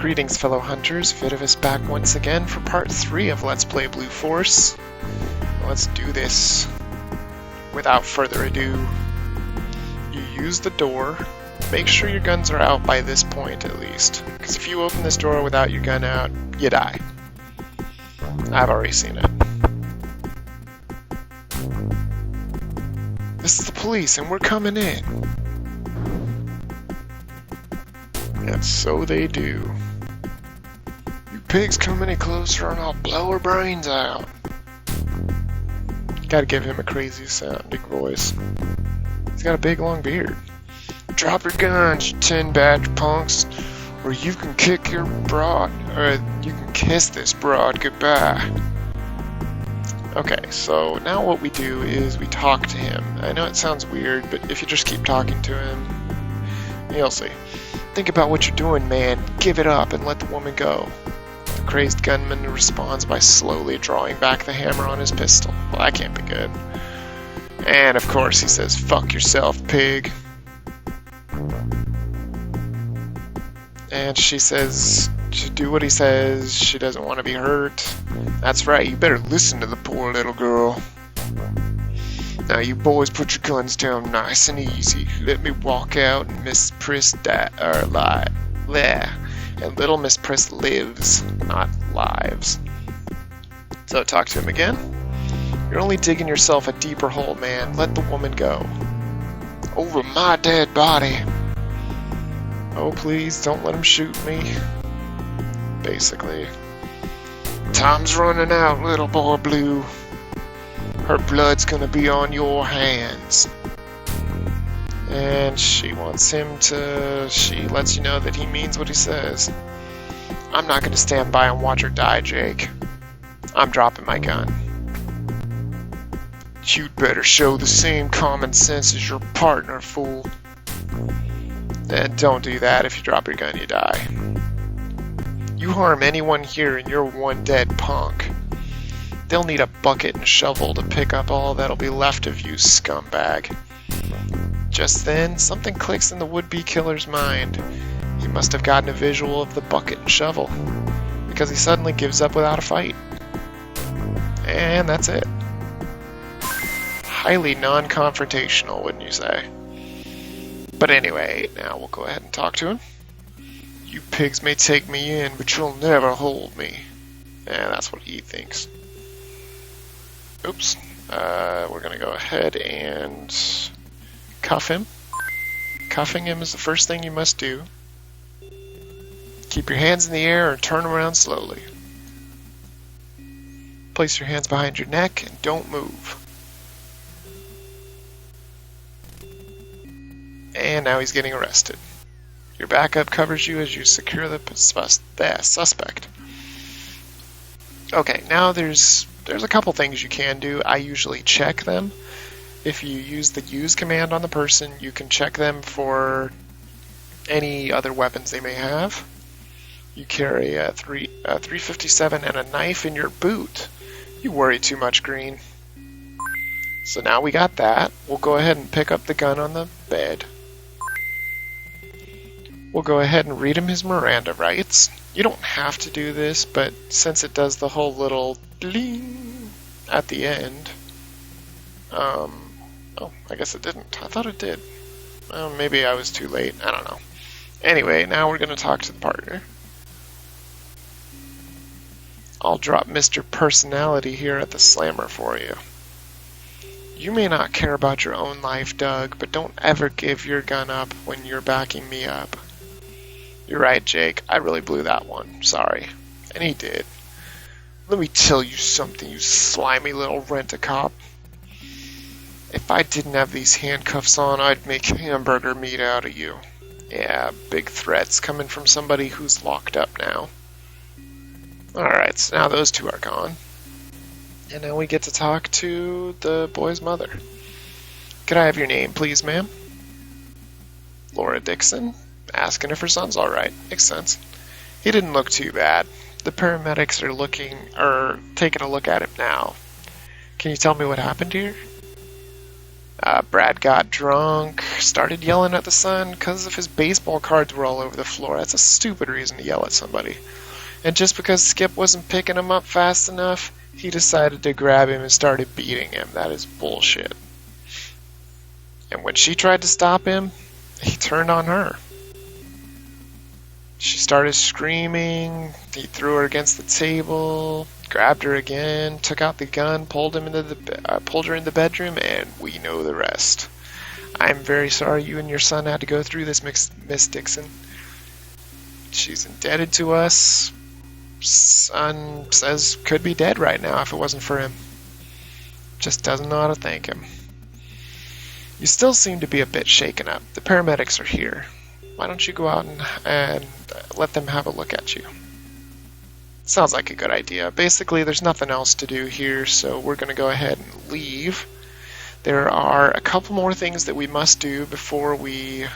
Greetings, fellow hunters. Vidavis back once again for part 3 of Let's Play Blue Force. Let's do this. Without further ado, you use the door. Make sure your guns are out by this point at least, because if you open this door without your gun out, you die. I've already seen it. This is the police and we're coming in. And so they do. You pigs come any closer and I'll blow her brains out. Gotta give him a crazy sounding voice. He's got a big long beard. Drop your guns, you 10 badge punks, or you can kick your broad, or you can kiss this broad goodbye. Okay, so now what we do is we talk to him. I know it sounds weird, but if you just keep talking to him, you'll see. Think about what you're doing, man. Give it up and let the woman go. The crazed gunman responds by slowly drawing back the hammer on his pistol. Well, that can't be good. And of course he says, "Fuck yourself, pig." And she says to do what he says. She doesn't want to be hurt. That's right, you better listen to the poor little girl. Now you boys put your guns down nice and easy. Let me walk out and Miss Priss and little Miss Priss lives, not lives. So talk to him again. You're only digging yourself a deeper hole, man. Let the woman go. Over my dead body. Oh please, don't let him shoot me. Basically. Time's running out, little boy blue. Her blood's gonna be on your hands. And she lets you know that he means what he says. I'm not gonna stand by and watch her die, Jake. I'm dropping my gun. You'd better show the same common sense as your partner, fool. And don't do that. If you drop your gun, you die. You harm anyone here and you're one dead punk. They'll need a bucket and shovel to pick up all that'll be left of you, scumbag. Just then, something clicks in the would-be killer's mind. He must have gotten a visual of the bucket and shovel, because he suddenly gives up without a fight. And that's it. Highly non-confrontational, wouldn't you say? But anyway, now we'll go ahead and talk to him. You pigs may take me in, but you'll never hold me. And that's what he thinks. Oops. We're gonna go ahead and cuff him. Cuffing him is the first thing you must do. Keep your hands in the air and turn around slowly. Place your hands behind your neck and don't move. And now he's getting arrested. Your backup covers you as you secure the suspect. Okay, now there's a couple things you can do. I usually check them. If you use the use command on the person, you can check them for any other weapons they may have. You carry a 357 and a knife in your boot. You worry too much, Green. So now we got that. We'll go ahead and pick up the gun on the bed. We'll go ahead and read him his Miranda rights. You don't have to do this, but since it does the whole little bling at the end, oh, I guess it didn't. I thought it did. Maybe I was too late. I don't know. Anyway, now we're going to talk to the partner. I'll drop Mr. Personality here at the slammer for you. You may not care about your own life, Doug, but don't ever give your gun up when you're backing me up. You're right, Jake. I really blew that one. Sorry. And he did. Let me tell you something, you slimy little rent-a-cop. If I didn't have these handcuffs on, I'd make hamburger meat out of you. Yeah, big threats coming from somebody who's locked up now. Alright, so now those two are gone. And now we get to talk to the boy's mother. Could I have your name, please, ma'am? Laura Dixon. Asking if her son's alright. Makes sense. He didn't look too bad. The paramedics are taking a look at him now. Can you tell me what happened here? Brad got drunk, started yelling at the son because of his baseball cards were all over the floor. That's a stupid reason to yell at somebody. And just because Skip wasn't picking him up fast enough, he decided to grab him and started beating him. That is bullshit. And when she tried to stop him, he turned on her. She started screaming. He threw her against the table, grabbed her again, took out the gun, pulled her in the bedroom, and we know the rest. I'm very sorry you and your son had to go through this, Miss Dixon. She's indebted to us. Son says could be dead right now if it wasn't for him. Just doesn't know how to thank him. You still seem to be a bit shaken up. The paramedics are here. Why don't you go out and let them have a look at you? Sounds like a good idea. Basically, there's nothing else to do here, so we're going to go ahead and leave. There are a couple more things that we must do before we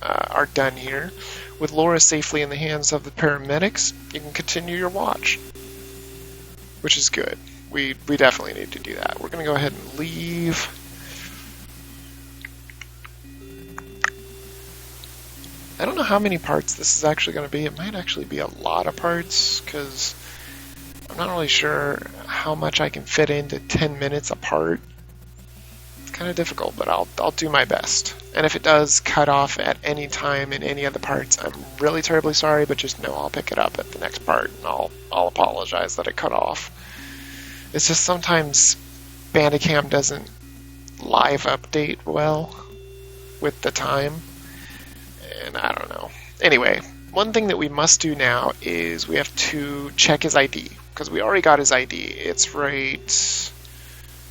are done here. With Laura safely in the hands of the paramedics, you can continue your watch, which is good. We definitely need to do that. We're going to go ahead and leave. I don't know how many parts this is actually going to be. It might actually be a lot of parts, because I'm not really sure how much I can fit into 10 minutes apart. It's kind of difficult, but I'll do my best. And if it does cut off at any time in any of the parts, I'm really terribly sorry, but just know I'll pick it up at the next part, and I'll apologize that it cut off. It's just sometimes Bandicam doesn't live update well with the time. And I don't know. Anyway, one thing that we must do now is we have to check his ID, because we already got his ID. It's right...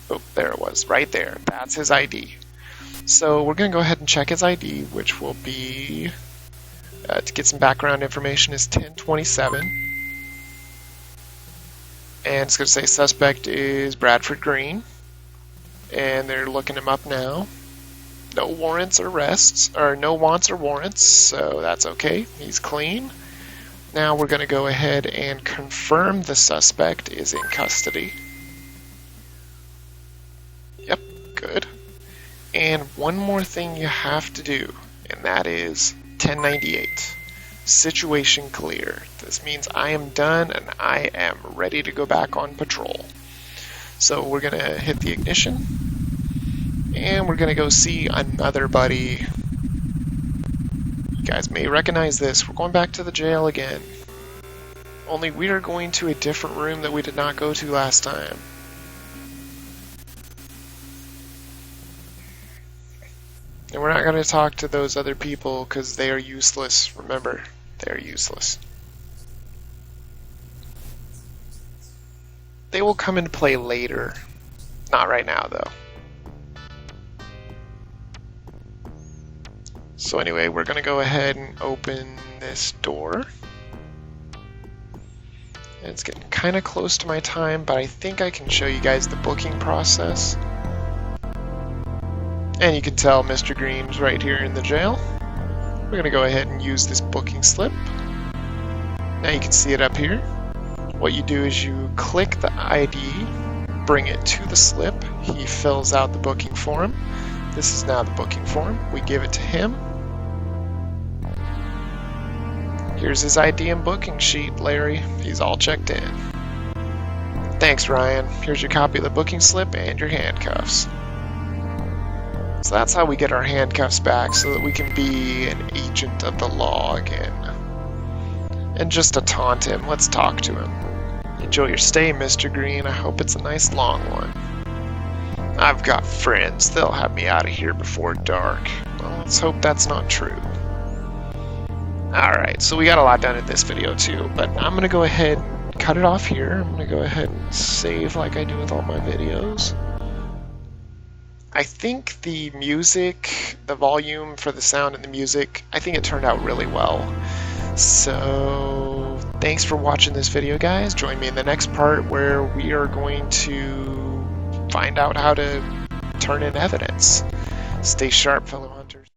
Oh, there it was. Right there. That's his ID. So we're going to go ahead and check his ID, which will be, to get some background information, is 1027. And it's going to say suspect is Bradford Green. And they're looking him up now. No warrants or arrests, or no wants or warrants, so that's okay. He's clean. Now we're going to go ahead and confirm the suspect is in custody. Yep, good. And one more thing you have to do, and that is 1098. Situation clear. This means I am done and I am ready to go back on patrol. So we're going to hit the ignition. And we're going to go see another buddy. You guys may recognize this. We're going back to the jail again. Only we are going to a different room that we did not go to last time. And we're not going to talk to those other people because they are useless. Remember, they are useless. They will come into play later. Not right now, though. So anyway, we're going to go ahead and open this door. And it's getting kind of close to my time, but I think I can show you guys the booking process. And you can tell Mr. Green's right here in the jail. We're going to go ahead and use this booking slip. Now you can see it up here. What you do is you click the ID, bring it to the slip. He fills out the booking form. This is now the booking form. We give it to him. Here's his ID and booking sheet, Larry. He's all checked in. Thanks, Ryan. Here's your copy of the booking slip and your handcuffs. So that's how we get our handcuffs back, so that we can be an agent of the law again. And just to taunt him, let's talk to him. Enjoy your stay, Mr. Green. I hope it's a nice long one. I've got friends. They'll have me out of here before dark. Well, let's hope that's not true. Alright, so we got a lot done in this video too, but I'm going to go ahead and cut it off here. I'm going to go ahead and save like I do with all my videos. I think the music, the volume for the sound and the music, I think it turned out really well. So, thanks for watching this video, guys. Join me in the next part where we are going to find out how to turn in evidence. Stay sharp, fellow hunters.